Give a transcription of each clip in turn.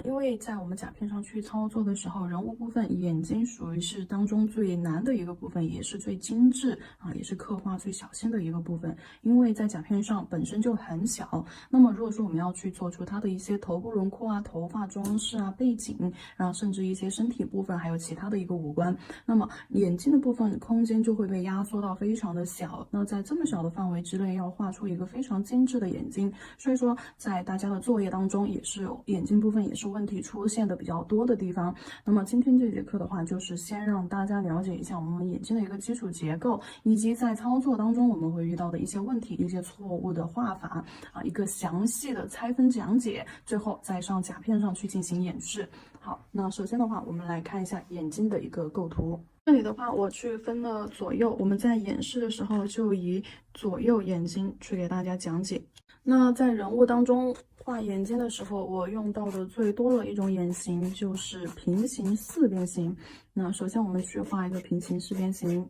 因为在我们甲片上去操作的时候，人物部分眼睛属于是当中最难的一个部分，也是最精致也是刻画最小心的一个部分。因为在甲片上本身就很小，那么如果说我们要去做出它的一些头部轮廓头发装饰背景，然后甚至一些身体部分，还有其他的一个五官，那么眼睛的部分空间就会被压缩到非常的小。那在这么小的范围之内，要画出一个非常精致的眼睛，所以说在大家的作业当中，也是眼睛部分也是问题出现的比较多的地方。那么今天这节课的话，就是先让大家了解一下我们眼睛的一个基础结构，以及在操作当中我们会遇到的一些问题、一些错误的画法一个详细的拆分讲解，最后再上甲片上去进行演示。好，那首先的话，我们来看一下眼睛的一个构图。这里的话，我去分了左右，我们在演示的时候就以左右眼睛去给大家讲解。那在人物当中画眼睛的时候，我用到的最多的一种眼型就是平行四边形。那首先我们去画一个平行四边形，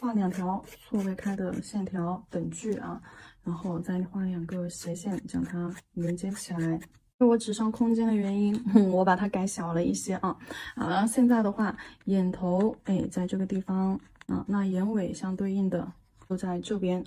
画2条错位开的线条等距然后再画2个斜线将它连接起来。因为我纸上空间的原因，我把它改小了一些现在的话，眼头在这个地方那眼尾相对应的就在这边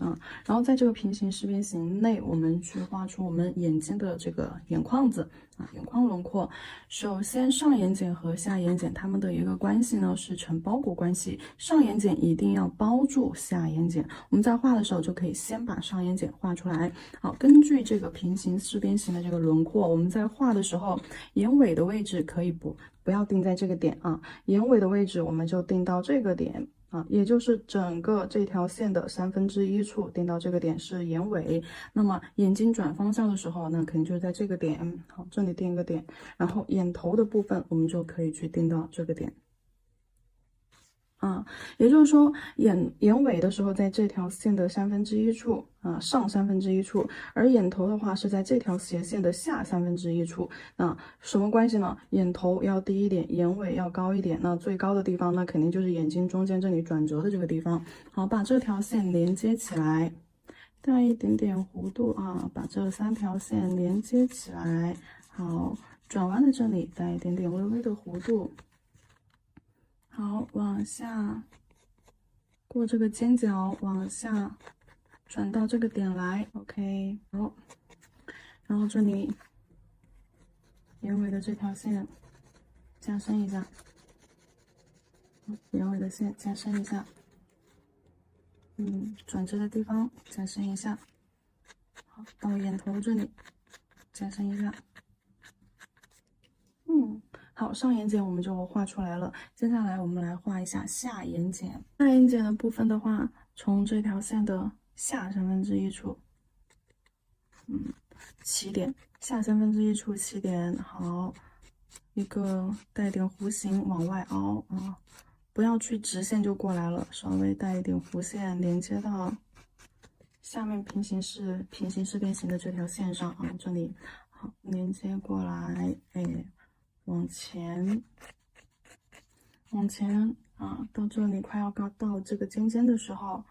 然后在这个平行四边形内，我们去画出我们眼睛的这个眼眶子眼眶轮廓。首先，上眼睑和下眼睑它们的一个关系呢是呈包裹关系，上眼睑一定要包住下眼睑。我们在画的时候就可以先把上眼睑画出来。好，根据这个平行四边形的这个轮廓，我们在画的时候，眼尾的位置可以不要定在这个点眼尾的位置我们就定到这个点。也就是整个这条线的1/3处定到这个点是眼尾。那么眼睛转方向的时候，那肯定就是在这个点。好，这里定一个点，然后眼头的部分我们就可以去定到这个点。也就是说眼尾的时候在这条线的1/3处上1/3处，而眼头的话是在这条斜线的下1/3处。什么关系呢？眼头要低一点，眼尾要高一点。那最高的地方那肯定就是眼睛中间这里转折的这个地方。好，把这条线连接起来，带一点点弧度把这3条线连接起来。好，转弯的这里带一点点微微的弧度。好，往下过这个尖角，往下转到这个点来 ，OK。好，然后这里眼尾的这条线加深一下，眼尾的线加深一下，转折的地方加深一下。好，到眼头这里加深一下。好，上眼睑我们就画出来了。接下来我们来画一下下眼睑。下眼睑的部分的话，从这条线的下1/3处，起点，下1/3处起点。好，一个带点弧形往外凹不要去直线就过来了，稍微带一点弧线连接到下面平行四边形的这条线上这里好连接过来，往前到这里快要到这个尖尖的时候，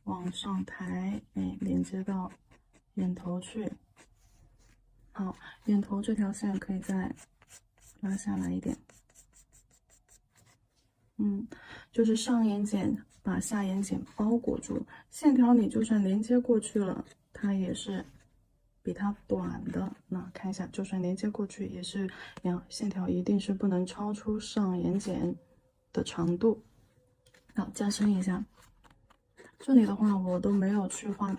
往上抬，连接到眼头去。好，眼头这条线可以再拉下来一点。就是上眼睑把下眼睑包裹住，线条你就算连接过去了，它也是比它短的。那看一下，就算连接过去也是一样，线条一定是不能超出上眼睑的长度。好，加深一下。这里的话我都没有去画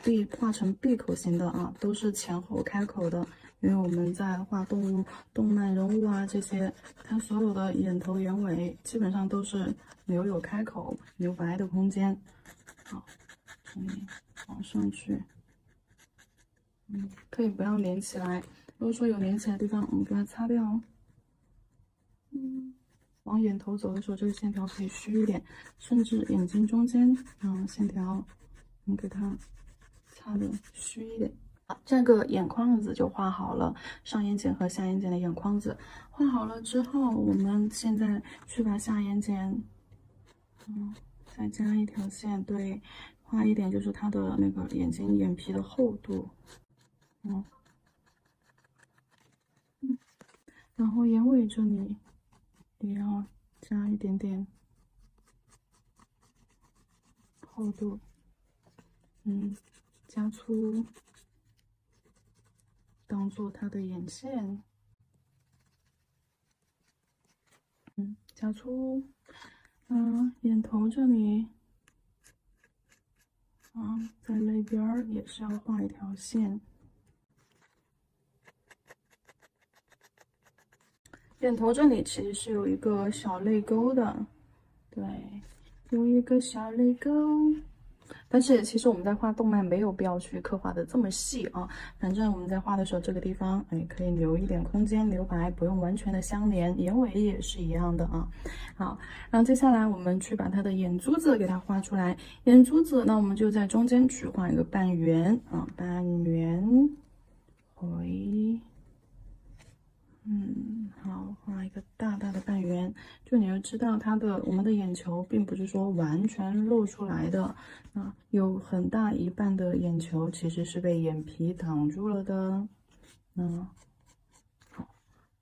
成闭口型的都是前后开口的，因为我们在画动漫人物这些，它所有的眼头眼尾基本上都是留有开口留白的空间。好，这里往上去，可以不要连起来，如果说有连起来的地方，我们给它擦掉。往眼头走的时候，这个线条可以虚一点，甚至眼睛中间线条我们给它擦的虚一点。好，这个眼眶子就画好了，上眼睑和下眼睑的眼眶子画好了之后，我们现在去把下眼睑再加一条线，对，画一点就是它的那个眼皮的厚度。然后眼尾这里也要加一点点厚度，加粗，当做它的眼线，加粗，眼头这里，在泪边儿也是要画一条线。眼头这里其实是有一个小泪沟的，对，有一个小泪沟。但是其实我们在画动漫没有必要去刻画的这么细啊，反正我们在画的时候，这个地方可以留一点空间留白，不用完全的相连，眼尾也是一样的啊。好，然后接下来我们去把它的眼珠子给它画出来，眼珠子那我们就在中间去画一个半圆啊，半圆回。好，画一个大大的半圆，就你要知道我们的眼球并不是说完全露出来的，有很大一半的眼球其实是被眼皮挡住了的，好，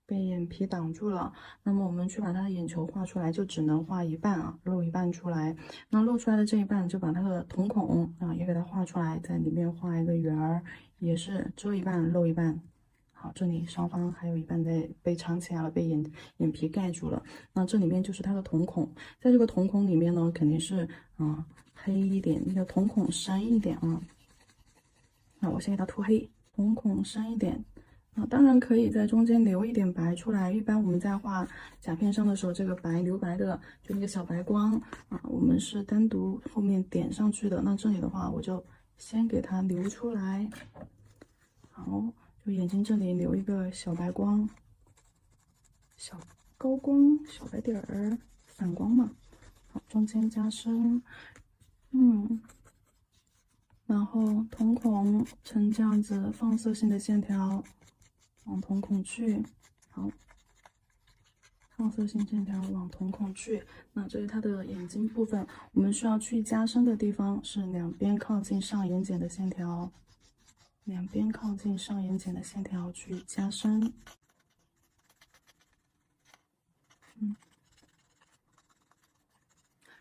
被眼皮挡住了，那么我们去把它的眼球画出来，就只能画一半啊，露一半出来，那露出来的这一半就把它的瞳孔也给它画出来，在里面画一个圆儿，也是遮一半露一半。好，这里上方还有一半被藏起来了，被眼皮盖住了。那这里面就是它的瞳孔，在这个瞳孔里面呢，肯定是黑一点，那个瞳孔深一点啊。那我先给它涂黑，瞳孔深一点。当然可以在中间留一点白出来。一般我们在画甲片上的时候，这个留白的就那个小白光我们是单独后面点上去的。那这里的话，我就先给它留出来。好。就眼睛这里留一个小白光，小高光，小白点儿，反光嘛。好，中间加深，然后瞳孔呈这样子放射性的线条往瞳孔去，好，放射性线条往瞳孔去。那这是它的眼睛部分，我们需要去加深的地方是两边靠近上眼睑的线条。两边靠近上眼睑的线条去加深，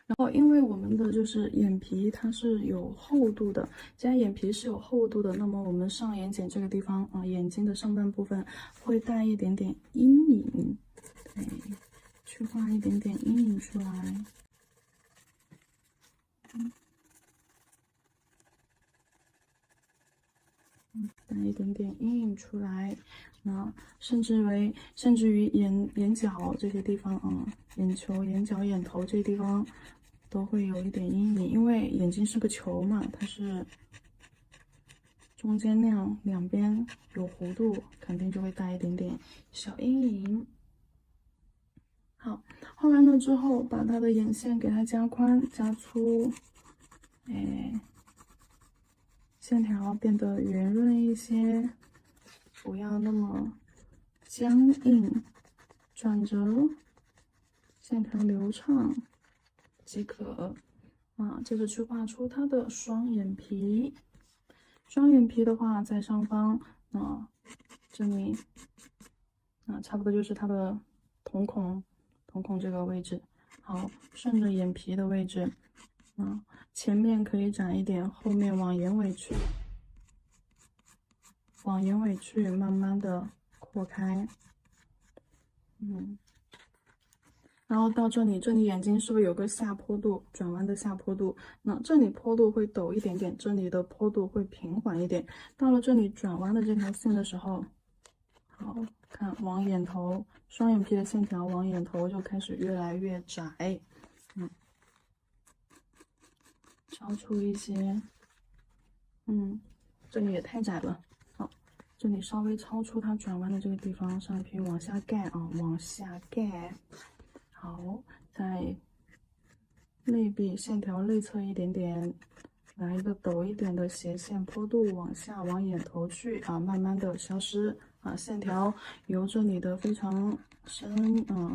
然后因为我们的就是眼皮它是有厚度的，既然眼皮是有厚度的，那么我们上眼睑这个地方眼睛的上半部分会带一点点阴影，对，去画一点点阴影出来，带一点点阴影出来，甚至于眼角这些地方眼球、眼角、眼头这些地方都会有一点阴影，因为眼睛是个球嘛，它是中间那样两边有弧度，肯定就会带一点点小阴影。好，画完了之后，把它的眼线给它加宽、加粗，线条变得圆润一些，不要那么僵硬，转折，线条流畅即可。接着去画出它的双眼皮。双眼皮的话，在上方这里差不多就是它的瞳孔这个位置。好，顺着眼皮的位置，前面可以展一点，后面往眼尾去，慢慢的扩开，然后到这里眼睛是不是有个下坡度，转弯的下坡度？那这里坡度会陡一点点，这里的坡度会平缓一点。到了这里转弯的这条线的时候，好看往眼头，双眼皮的线条往眼头就开始越来越窄，超出一些，这里也太窄了。好，这里稍微超出它转弯的这个地方，上眼皮往下盖往下盖。好，在内壁线条内侧一点点，来一个陡一点的斜线坡度往下往眼头去慢慢的消失线条由这里的非常深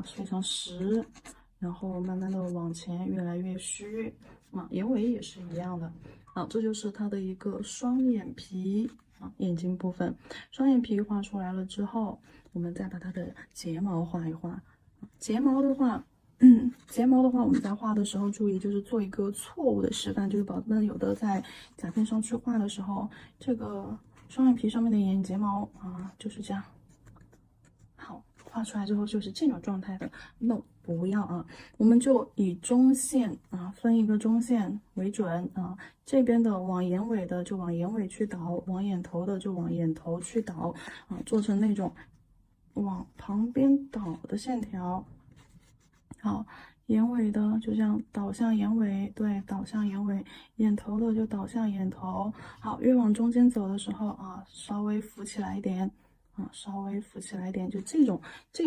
非常实，然后慢慢的往前越来越虚眼尾也是一样的这就是它的一个双眼皮。眼睛部分，双眼皮画出来了之后，我们再把它的睫毛画一画。睫毛的话，我们在画的时候注意，就是做一个错误的示范，就是宝贝们有的在甲片上去画的时候，这个双眼皮上面的眼睫毛就是这样。好，画出来之后就是这种状态的 ，no 不要啊，我们就以中线分一个中线为准这边的往眼尾的就往眼尾去导，往眼头的就往眼头去导做成那种往旁边导的线条。好，眼尾的就这样导向眼尾，对，导向眼尾；眼头的就导向眼头。好，越往中间走的时候稍微浮起来一点稍微浮起来一点，就这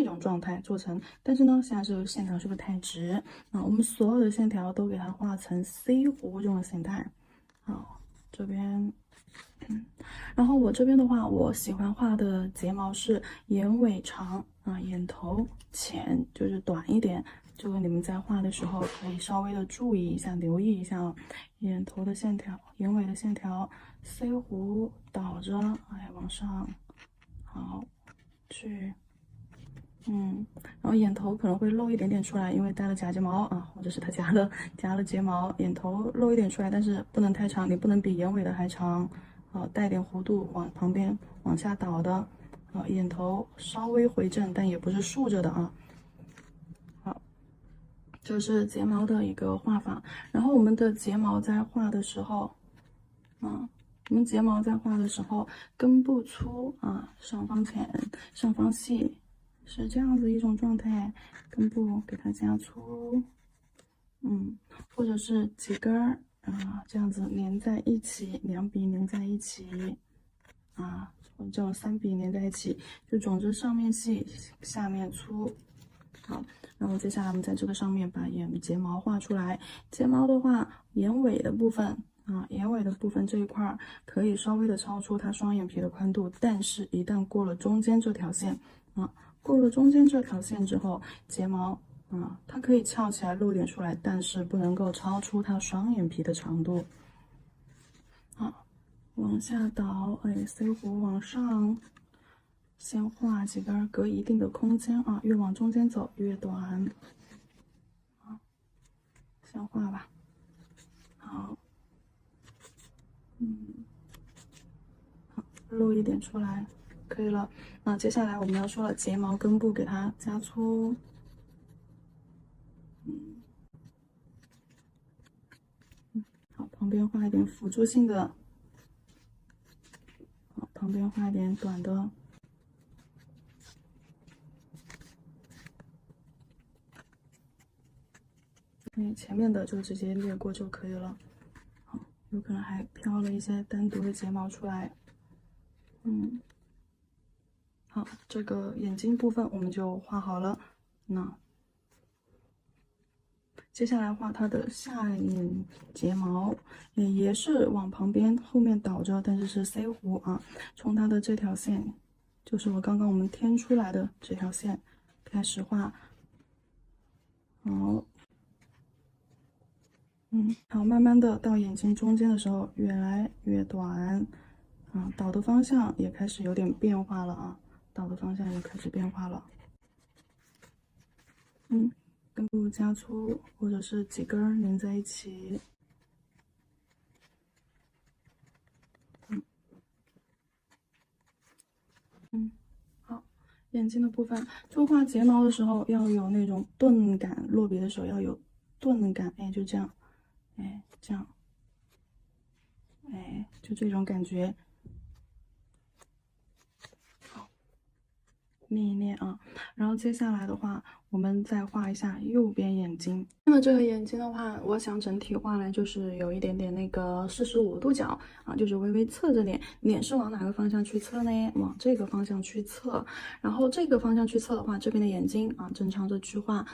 种状态做成。但是呢，现在这个线条是不是太直？我们所有的线条都给它画成 C 弧这种形态。好，这边。然后我这边的话，我喜欢画的睫毛是眼尾长眼头浅，就是短一点。这个你们在画的时候可以稍微的注意一下，留意一下眼头的线条、眼尾的线条 ，C 弧导着，往上，好，去，然后眼头可能会露一点点出来，因为戴了假睫毛或者是它夹了睫毛，眼头露一点出来，但是不能太长，你不能比眼尾的还长。带点弧度往旁边往下倒的，眼头稍微回正，但也不是竖着的好，这是睫毛的一个画法。然后我们的睫毛在画的时候，根部粗上方浅，上方细，是这样子一种状态。根部给它加粗，或者是几根儿。这样子连在一起，两笔连在一起，这种三笔连在一起，就总之上面细，下面粗。好，然后接下来我们在这个上面把眼睫毛画出来。睫毛的话，眼尾的部分眼尾的部分这一块可以稍微的超出它双眼皮的宽度，但是一旦过了中间这条线过了中间这条线之后，睫毛它可以翘起来露点出来，但是不能够超出它双眼皮的长度。好，往下倒，C 弧往上，先画几根，隔一定的空间越往中间走越短。先画吧。好，好，露一点出来，可以了。那接下来我们要说了，睫毛根部给它加粗。好，旁边画一点辅助性的，好，旁边画一点短的，前面的就直接略过就可以了。好，有可能还飘了一些单独的睫毛出来。好，这个眼睛部分我们就画好了。那接下来画它的下眼睫毛，也是往旁边后面倒着，但是是 C 弧从它的这条线，就是我们添出来的这条线开始画。好，好，慢慢的到眼睛中间的时候越来越短，倒的方向也开始有点变化了倒的方向也开始变化了。根部加粗，或者是几根连在一起。好，眼睛的部分，就画睫毛的时候要有那种钝感，落笔的时候要有钝感，就这样，这样，就这种感觉。好，捏一捏然后接下来的话，我们再画一下右边眼睛。那么这个眼睛的话，我想整体画来就是有一点点那个45度角就是微微侧着脸，脸是往哪个方向去侧呢？往这个方向去侧。然后这个方向去侧的话，这边的眼睛正常着去画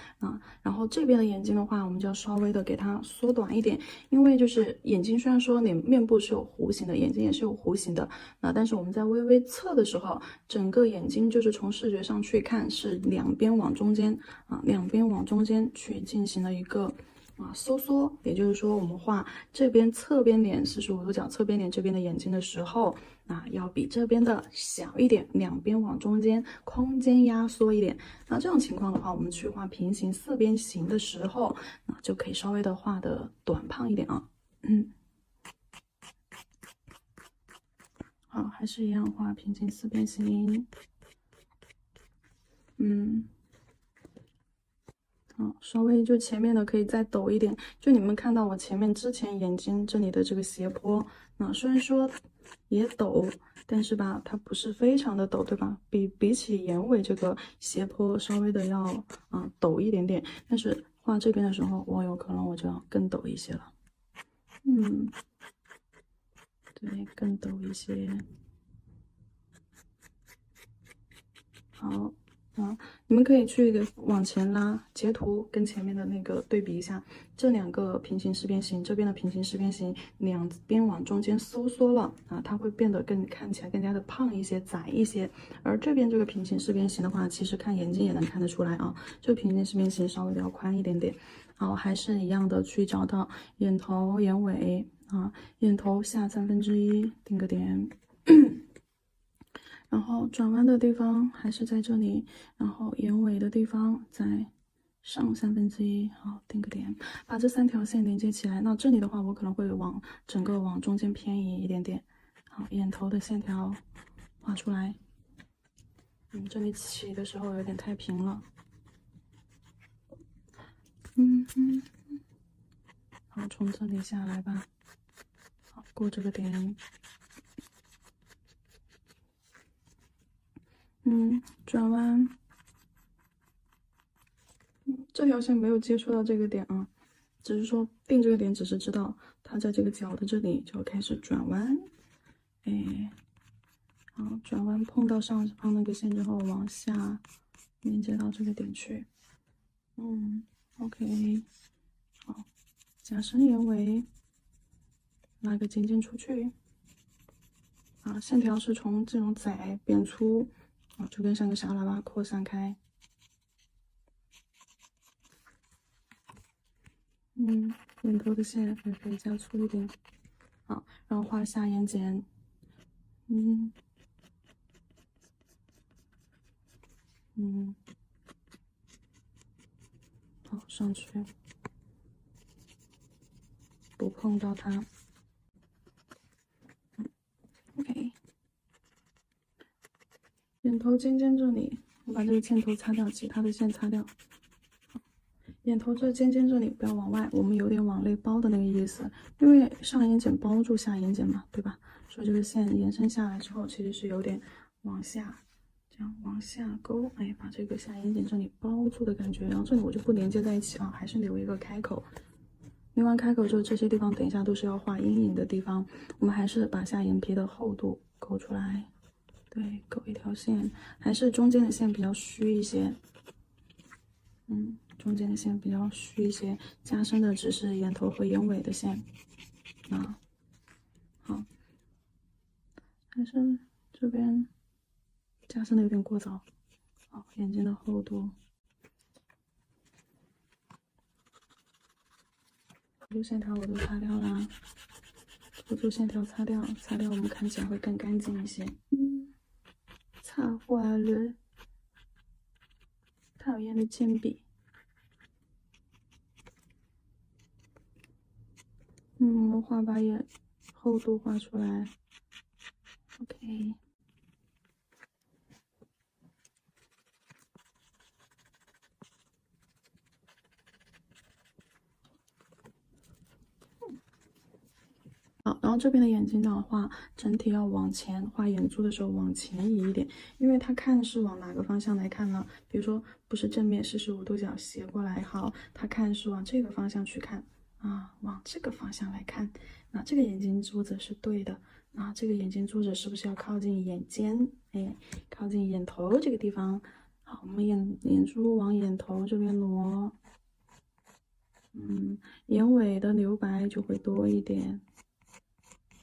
然后这边的眼睛的话，我们就要稍微的给它缩短一点，因为就是眼睛虽然说面部是有弧形的，眼睛也是有弧形的但是我们在微微侧的时候，整个眼睛就是从视觉上去看是两边往中间两边往中间去进行了一个收缩，也就是说，我们画这边侧边脸45度角侧边脸这边的眼睛的时候，要比这边的小一点，两边往中间空间压缩一点。那这种情况的话，我们去画平行四边形的时候，就可以稍微的画的短胖一点啊。好，还是一样画平行四边形。稍微就前面的可以再抖一点，就你们看到我前面之前眼睛这里的这个斜坡，虽然说也抖，但是吧，它不是非常的抖，对吧？比起眼尾这个斜坡稍微的要抖一点点，但是画这边的时候，我有可能我就要更抖一些了。对，更抖一些。好。你们可以去往前拉截图，跟前面的那个对比一下，这两个平行四边形，这边的平行四边形两边往中间收缩了它会变得看起来更加的胖一些、窄一些。而这边这个平行四边形的话，其实看眼睛也能看得出来这个平行四边形稍微的要宽一点点。好，还是一样的去找到眼头、眼尾眼头下1/3，定个点。然后转弯的地方还是在这里，然后眼尾的地方在上1/3，好，定个点，把这3条线连接起来。那这里的话，我可能会整个往中间偏移一点点。好，眼头的线条画出来。这里起的时候有点太平了。好，从这里下来吧。好，过这个点。转弯，这条线没有接触到这个点只是说定这个点，只是知道它在这个角的这里就开始转弯，好，转弯碰到上方那个线之后，往下连接到这个点去，OK， 好，假伸眼尾，拉个尖尖出去，线条是从这种窄变粗，就跟像个小喇叭扩散开。眼头的线也可以加粗一点。好，然后画下眼睑。好，上去，不碰到它。OK， 眼头尖尖这里，我把这个线头擦掉，其他的线擦掉。眼头这尖尖这里不要往外，我们有点往内包的那个意思，因为上眼睑包住下眼睑嘛，对吧？所以这个线延伸下来之后，其实是有点往下，这样往下勾，把这个下眼睑这里包住的感觉。然后这里我就不连接在一起还是留一个开口。留完开口之后，这些地方等一下都是要画阴影的地方，我们还是把下眼皮的厚度勾出来。对，勾一条线，还是中间的线比较虚一些。中间的线比较虚一些，加深的只是眼头和眼尾的线。好，还是这边加深的有点过早。好，眼睛的厚度，辅助线条我都擦掉了，辅助线条擦掉，我们看起来会更干净一些。擦坏了，讨厌的铅笔。我画把眼厚度画出来 ，OK。好，然后这边的眼睛的话，整体要往前画眼珠的时候往前移一点，因为它看是往哪个方向来看呢？比如说不是正面45度角斜过来，好，它看是往这个方向去看往这个方向来看，那这个眼睛珠子是对的，那这个眼睛珠子是不是要靠近眼尖？靠近眼头这个地方。好，我们眼珠往眼头这边挪，眼尾的留白就会多一点。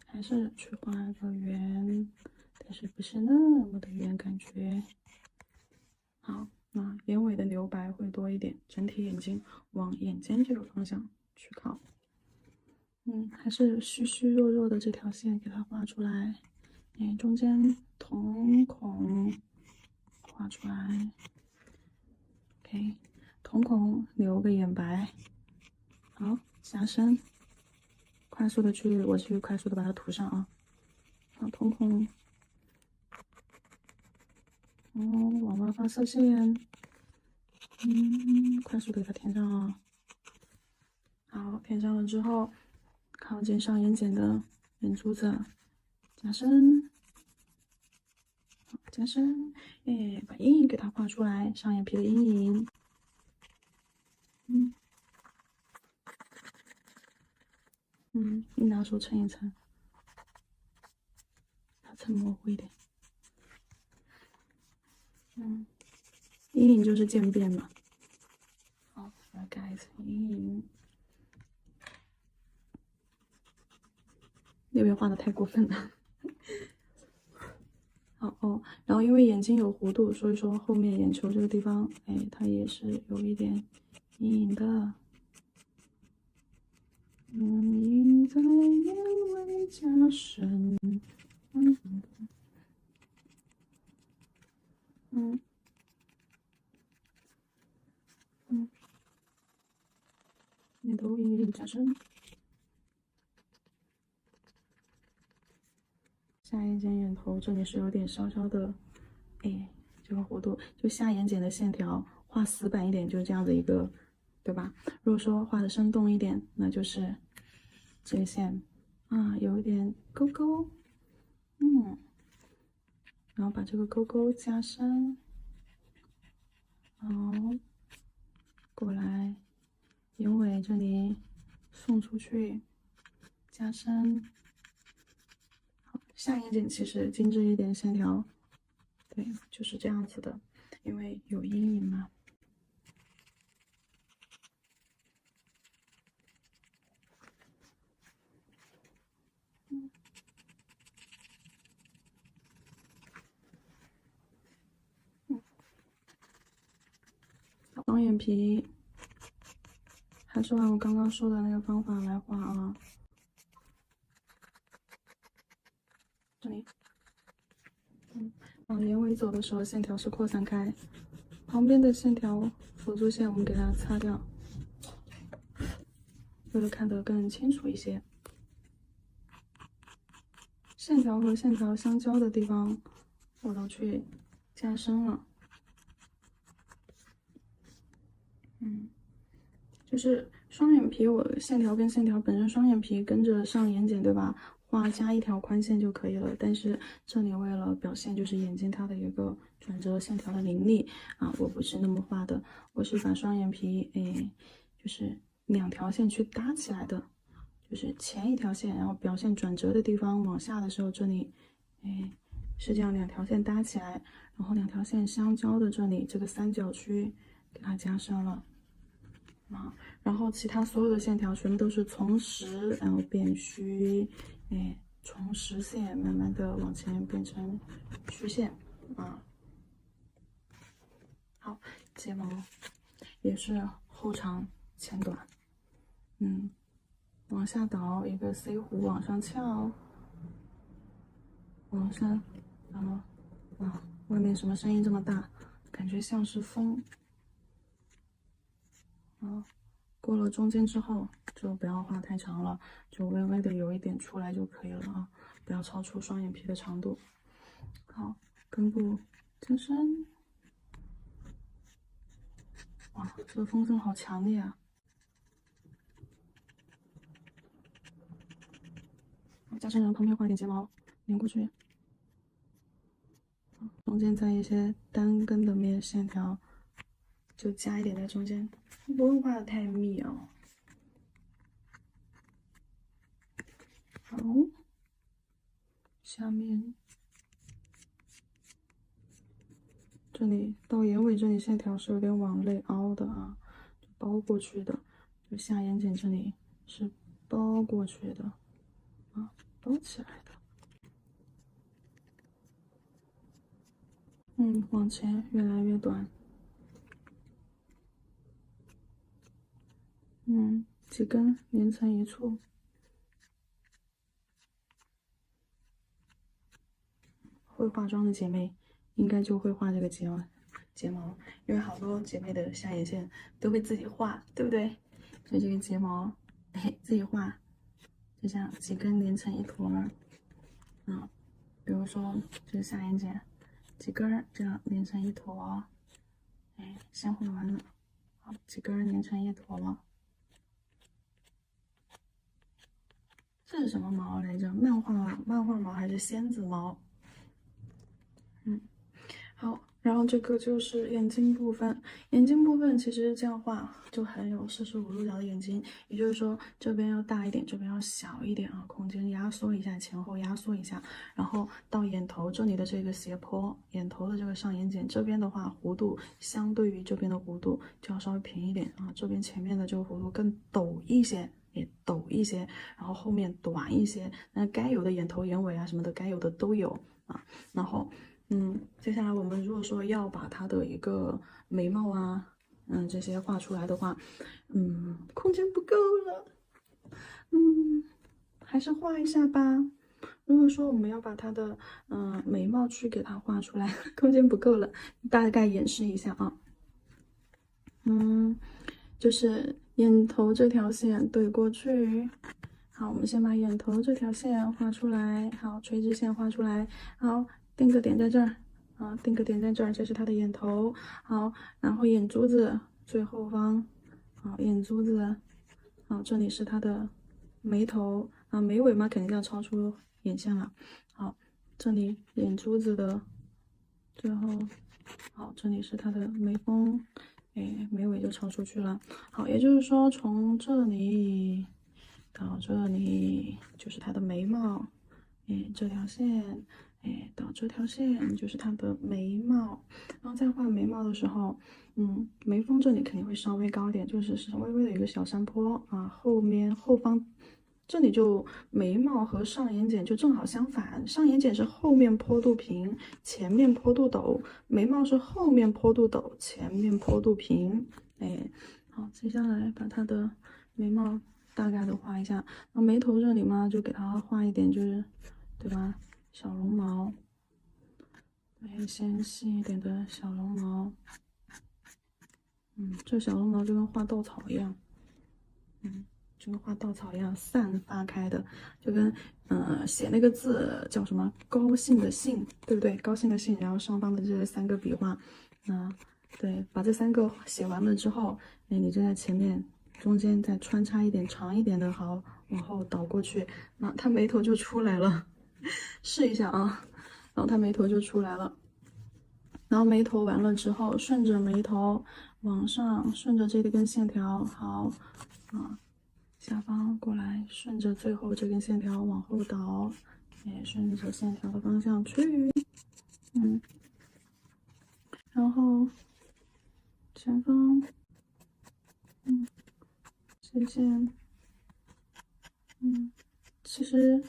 还是去画一个圆，但是不是那么的圆感觉。好，那眼尾的留白会多一点，整体眼睛往眼尖这个方向去靠。还是虚虚弱弱的这条线给它画出来，中间瞳孔画出来 ，OK， 瞳孔留个眼白，好，下身，快速的我去快速的把它涂上啊，好，瞳孔，往外画色线，快速的给它填上啊，好，填上了之后，靠近上眼睑的眼珠子，加深。加深，把阴影给它画出来，上眼皮的阴影，你拿手撑一撑，把它撑模糊一点，阴影就是渐变嘛，好，来盖一层阴影，那边画的太过分了。好哦，然后因为眼睛有弧度，所以说后面眼球这个地方，它也是有一点阴影的。阴在眼尾加深。眼头阴影加深。下眼睑眼头这里是有点稍稍的，这个弧度，就下眼睑的线条画死板一点，就是这样的一个，对吧？如果说画的生动一点，那就是这个线啊，有一点勾勾，然后把这个勾勾加深，好，过来，眼尾这里送出去，加深。下眼睑其实精致一点线条，对，就是这样子的，因为有阴影嘛。双眼皮，还是按我刚刚说的那个方法来画啊。这里，往眼尾走的时候，线条是扩散开，旁边的线条辅助线我们给它擦掉，为了看得更清楚一些。线条和线条相交的地方，我都去加深了。就是双眼皮，我线条跟线条本身，双眼皮跟着上眼睑，对吧？画加一条宽线就可以了。但是这里为了表现就是眼睛它的一个转折线条的凌厉啊，我不是那么画的，我是把双眼皮，就是两条线去搭起来的，就是前一条线，然后表现转折的地方往下的时候，这里，是这样两条线搭起来，然后两条线相交的这里这个三角区给它加深了。然后其他所有的线条全部都是从实，然后变虚，从实线慢慢的往前变成虚线啊。好，睫毛也是后长前短，往下倒一个 C 弧往上翘，往上，然后哇，外面什么声音这么大？感觉像是风。过了中间之后，就不要画太长了，就微微的有一点出来就可以了啊，不要超出双眼皮的长度。好，根部加深。哇，这个风声好强烈啊！加深，然后旁边画一点睫毛，连过去。中间在一些单根的面线条，就加一点在中间，不用画的太密哦。好，下面这里到眼尾这里线条是有点往内凹的啊，就包过去的，就下眼睑这里是包过去的啊，包起来的。往前越来越短。几根连成一簇。会化妆的姐妹应该就会画这个睫毛，因为好多姐妹的下眼线都会自己画，对不对？所以这个睫毛，自己画，就这样几根连成一坨儿。比如说这个下眼睑，几根儿这样连成一坨，先画完了，好，几根儿连成一坨。这是什么毛来着？漫画毛还是仙子毛？好，然后这个就是眼睛部分。眼睛部分其实这样画就很有45度角的眼睛，也就是说这边要大一点，这边要小一点啊，空间压缩一下，前后压缩一下。然后到眼头这里的这个斜坡，眼头的这个上眼睑这边的话，弧度相对于这边的弧度就要稍微平一点啊，这边前面的这个弧度更陡一些。也陡一些，然后后面短一些，那该有的眼头眼尾啊什么的，该有的都有啊。然后，接下来我们如果说要把它的一个眉毛啊，这些画出来的话，空间不够了，还是画一下吧。如果说我们要把它的眉毛去给它画出来，空间不够了，大概演示一下啊。就是眼头这条线对过去。好，我们先把眼头这条线画出来。好，垂直线画出来。好，定个点在这儿。好，定个点在这儿，这是它的眼头。好，然后眼珠子最后方。好，眼珠子。好，这里是它的眉头啊，眉尾嘛肯定要超出眼线了。好，这里眼珠子的最后。好，这里是它的眉峰。眉尾就超出去了。好，也就是说从这里到这里就是它的眉毛，这条线，到这条线就是它的眉毛。然后在画眉毛的时候，眉峰这里肯定会稍微高一点，就是微微的有一个小山坡啊，后方。这里就眉毛和上眼睑就正好相反，上眼睑是后面坡度平，前面坡度陡；眉毛是后面坡度陡，前面坡度平。好，接下来把它的眉毛大概的画一下，那眉头这里嘛，就给它画一点，就是对吧？小绒毛，先细一点的小绒毛。这小绒毛就跟画稻草一样，就跟画稻草一样散发开的，就跟写那个字叫什么高兴的兴，对不对？高兴的兴，然后上方的这3个笔画，对，把这3个写完了之后，你就在前面中间再穿插一点长一点的，好，往后倒过去，那它眉头就出来了，试一下啊，然后它眉头就出来了。然后眉头完了之后，顺着眉头往上，顺着这根线条，好，下方过来，顺着最后这根线条往后倒，顺着线条的方向去，然后前方，斜线，其实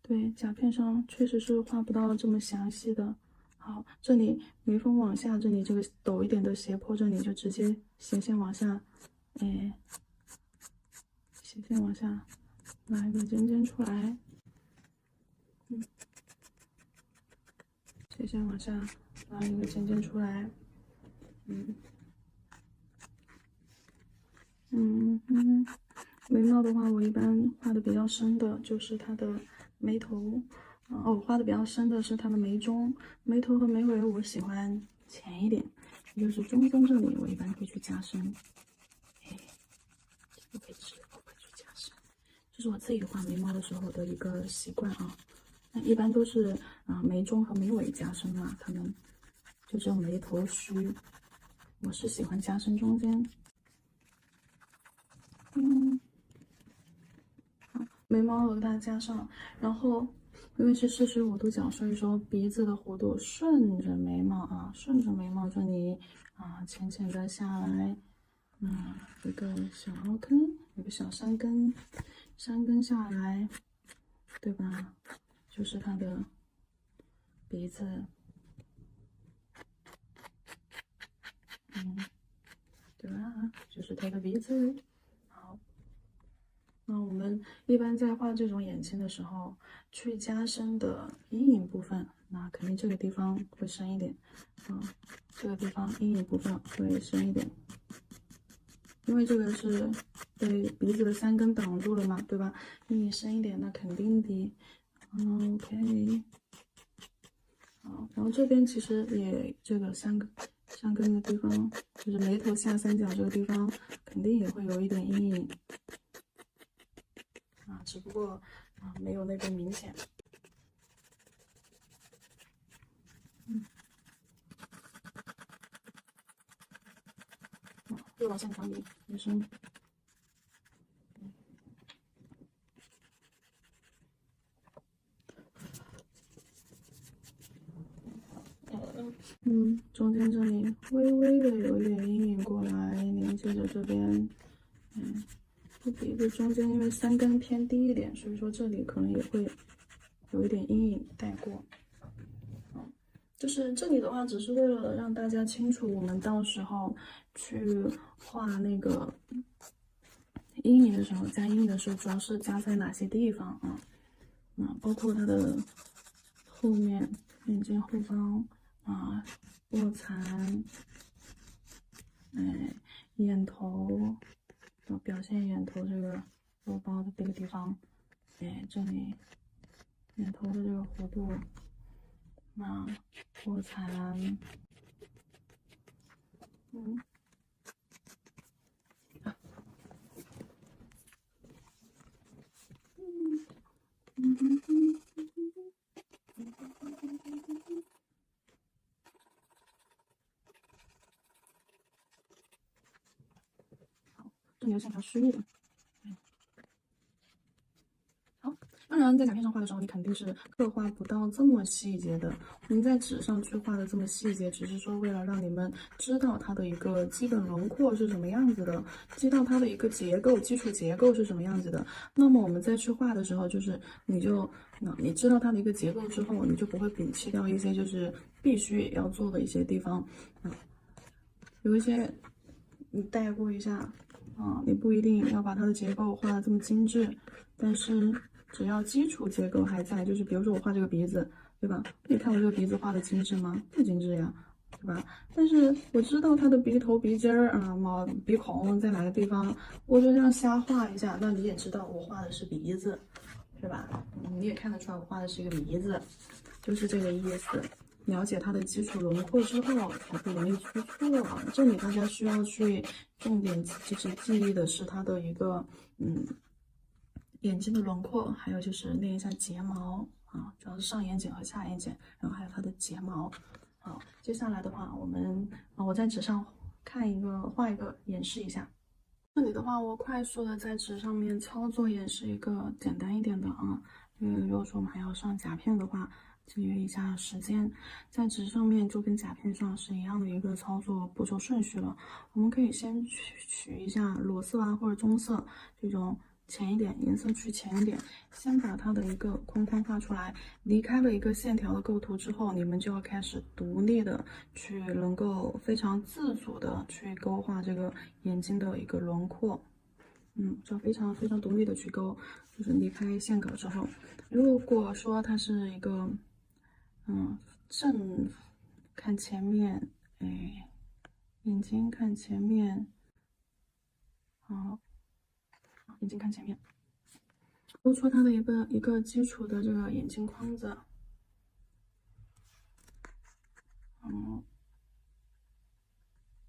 对甲片上确实是画不到这么详细的。好，这里眉峰往下，这里这个陡一点的斜坡，这里就直接斜线往下，斜线往下拉一个尖尖出来，斜线往下拉一个尖尖出来，眉毛的话，我一般画的比较深的就是它的眉头，我画的比较深的是它的眉中，眉头和眉尾我喜欢浅一点，也就是中间这里我一般会去加深，这个位置我会去加深，这是我自己画眉毛的时候的一个习惯啊。那一般都是眉中和眉尾加深嘛，可能就只有眉头虚，我是喜欢加深中间。眉毛和它加上，然后因为是45度角，所以说鼻子的弧度顺着眉毛啊，顺着眉毛这里浅浅的下来，一个小凹坑，有个小山根下来，对吧？就是它的鼻子，对吧？就是它的鼻子。好，那我们一般在画这种眼睛的时候，去加深的阴影部分，那肯定这个地方会深一点，这个地方阴影部分会深一点，因为这个是被鼻子的3根挡住了嘛，对吧？阴影深一点，那肯定的。OK， 好，然后这边其实也这个3根的地方，就是眉头下三角这个地方，肯定也会有一点阴影。只不过没有那个明显。又往下调理，也是。中间这里微微的有一点阴影过来，连接着这边，鼻子中间因为3根偏低一点，所以说这里可能也会有一点阴影带过。就是这里的话，只是为了让大家清楚，我们到时候去画那个阴影的时候，加阴影的时候，主要是加在哪些地方啊？包括它的后面眼睛后方卧蚕，眼头，表现眼头这个肉包的这个地方，这里眼头的这个弧度，卧蚕，这里的线条虚一点。好，当然在甲片上画的时候，你肯定是刻画不到这么细节的。我们在纸上去画的这么细节，只是说为了让你们知道它的一个基本轮廓是什么样子的，知道它的一个结构、基础结构是什么样子的。那么我们再去画的时候，就是你知道它的一个结构之后，你就不会摒弃掉一些就是必须要做的一些地方。有一些你带过一下。你不一定要把它的结构画得这么精致，但是只要基础结构还在，就是比如说我画这个鼻子，对吧？你看我这个鼻子画的精致吗？不精致呀，对吧？但是我知道它的鼻头、鼻尖儿鼻孔在哪个地方，我就这样瞎画一下，那你也知道我画的是鼻子，是吧？你也看得出来我画的是一个鼻子，就是这个意思。了解它的基础轮廓之后，才不容易出错。这里大家需要去重点就是记忆的是它的一个眼睛的轮廓，还有就是练一下睫毛主要是上眼睑和下眼睑，然后还有它的睫毛。好，接下来的话，我在纸上画一个演示一下。这里的话，我快速的在纸上面操作演示一个简单一点的因为如果说我们还要上甲片的话，节约一下时间，在纸上面就跟甲片上是一样的一个操作步骤顺序了。我们可以先取一下裸色或者棕色这种浅一点，颜色去浅一点，先把它的一个框框画出来。离开了一个线条的构图之后，你们就要开始独立的去能够非常自主的去勾画这个眼睛的一个轮廓。就要非常非常独立的去勾，就是离开线稿之后，如果说它是一个正看前面，眼睛看前面，好，眼睛看前面，勾出它的一个基础的这个眼睛框子，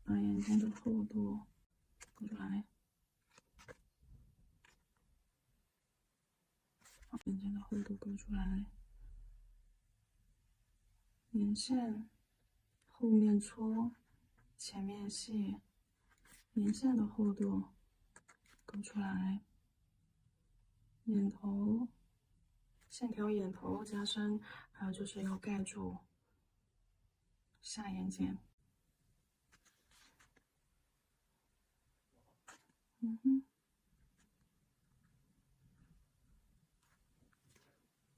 把眼睛的厚度勾出来，眼睛的厚度勾出来，眼线后面粗，前面细，眼线的厚度勾出来，眼头线条，眼头加深，还有就是要盖住下眼睑。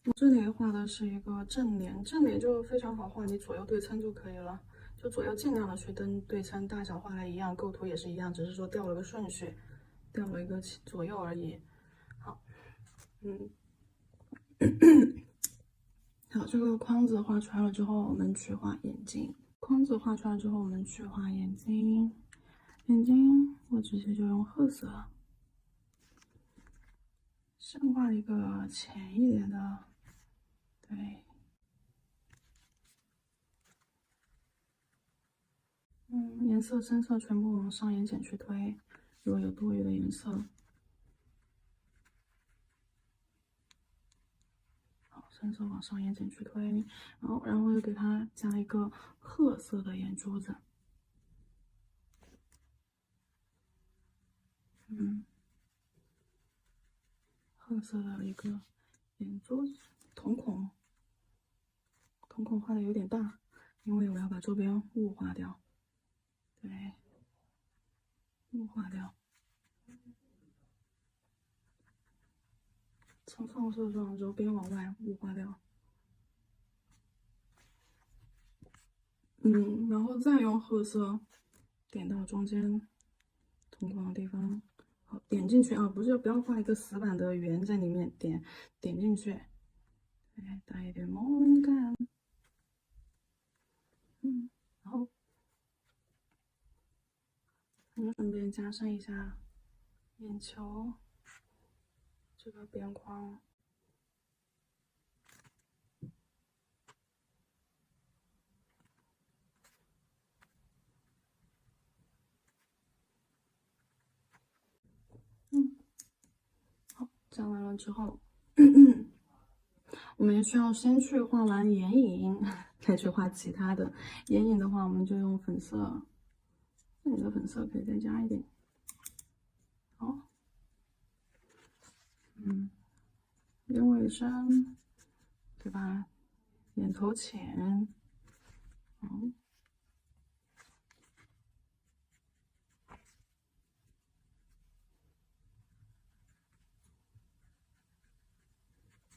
我这里画的是一个正脸，正脸就非常好画，你左右对称就可以了。就左右尽量的去对称，大小画的一样，构图也是一样，只是说调了个顺序，调了一个左右而已。好，这个框子画出来了之后，我们去画眼睛。框子画出来之后，我们去画眼睛。眼睛我直接就用褐色，先画一个浅一点的，对，颜色深色全部往上眼睑去推，如果有多余的颜色，好，深色往上眼睑去推，然后又给它加一个褐色的眼珠子，褐色的一个眼珠子，瞳孔画的有点大，因为我要把周边雾化掉，对，雾化掉。从放射状周边往外雾化掉，然后再用褐色点到中间瞳孔的地方，好，点进去啊，不要画一个死板的圆在里面，点进去，对，带一点萌感，然后我们顺便加深一下眼球这个边框。好，加完了之后，我们也需要先去画完眼影，再去画其他的。眼影的话，我们就用粉色，这里的粉色可以再加一点。好，眼尾深，对吧？眼头浅，好。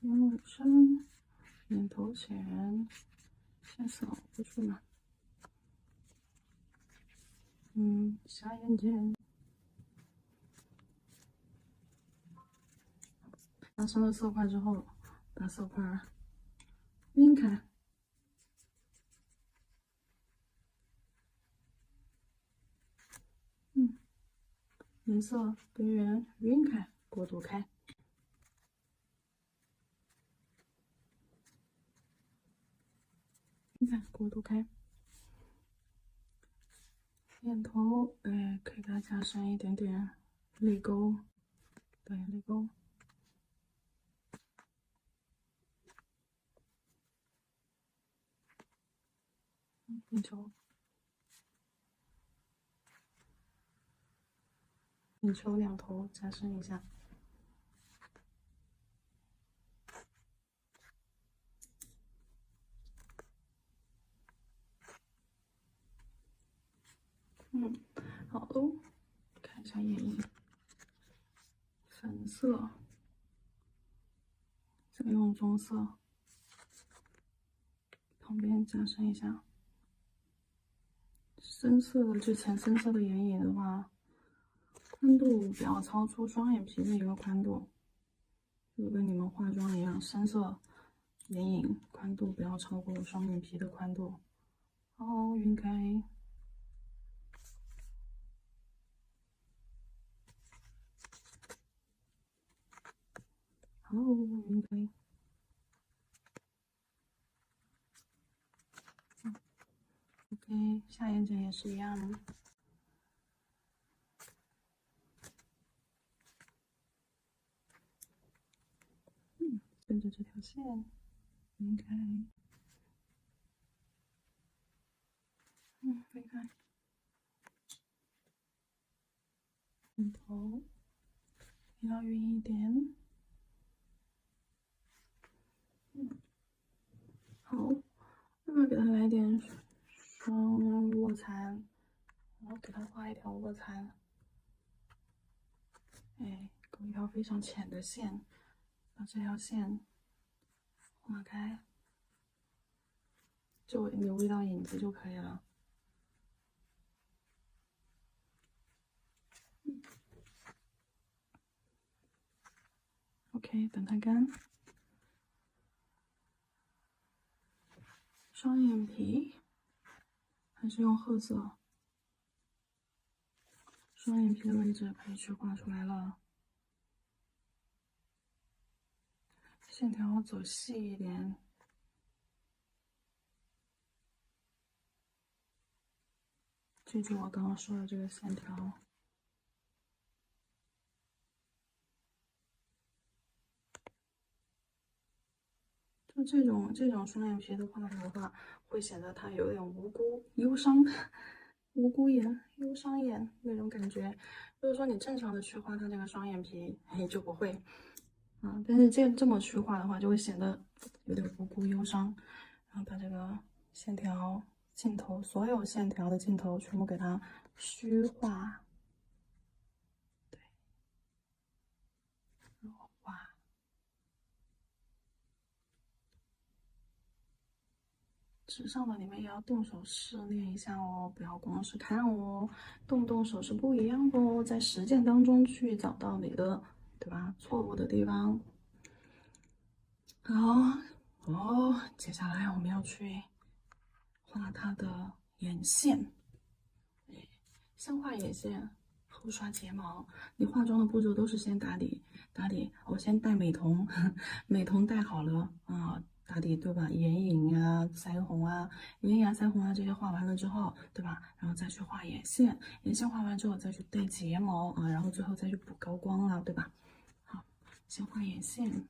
眼尾深，眼头浅，先扫不出来。下眼睑，加深了色块之后，把色块晕开。颜色边缘晕开，过渡开。晕开，过渡开。眼头，可以给它加深一点点泪沟，对，泪沟。眼球，眼球两头加深一下。好的，看一下眼影，粉色，再用棕色，旁边加深一下。深色的之前深色的眼影的话，宽度不要超出双眼皮的一个宽度，就跟你们化妆一样，深色眼影宽度不要超过双眼皮的宽度。好，晕开。好，晕开。OK，下眼睑也是一样的。顺着这条线晕开。晕开。眼头要晕一点。好，要不要给它来点双卧蚕？然后给它画一条卧蚕。勾一条非常浅的线，把这条线划开，就留一道影子就可以了。OK， OK， 等它干。双眼皮还是用褐色，双眼皮的位置可以去画出来了。线条走细一点。记住我刚刚说的这个线条。就这种双眼皮的画法的话，会显得它有点无辜、忧伤、无辜眼、忧伤眼那种感觉。就是说你正常的去画它这个双眼皮，哎，就不会。但是这么去画的话，就会显得有点无辜、忧伤。然后把这个线条、镜头，所有线条的镜头全部给它虚化。对，然后画。纸上的你们也要动手试练一下哦，不要光是看哦，动手是不一样的哦，在实践当中去找到你的，对吧？错误的地方。好，接下来我们要去画它的眼线。先画眼线，后刷睫毛。你化妆的步骤都是先打底，我先带美瞳，美瞳带好了啊，打底对吧？眼影啊、腮红啊、腮红啊这些画完了之后，对吧？然后再去画眼线，眼线画完之后再去带睫毛啊，然后最后再去补高光啊，对吧？好，先画眼线。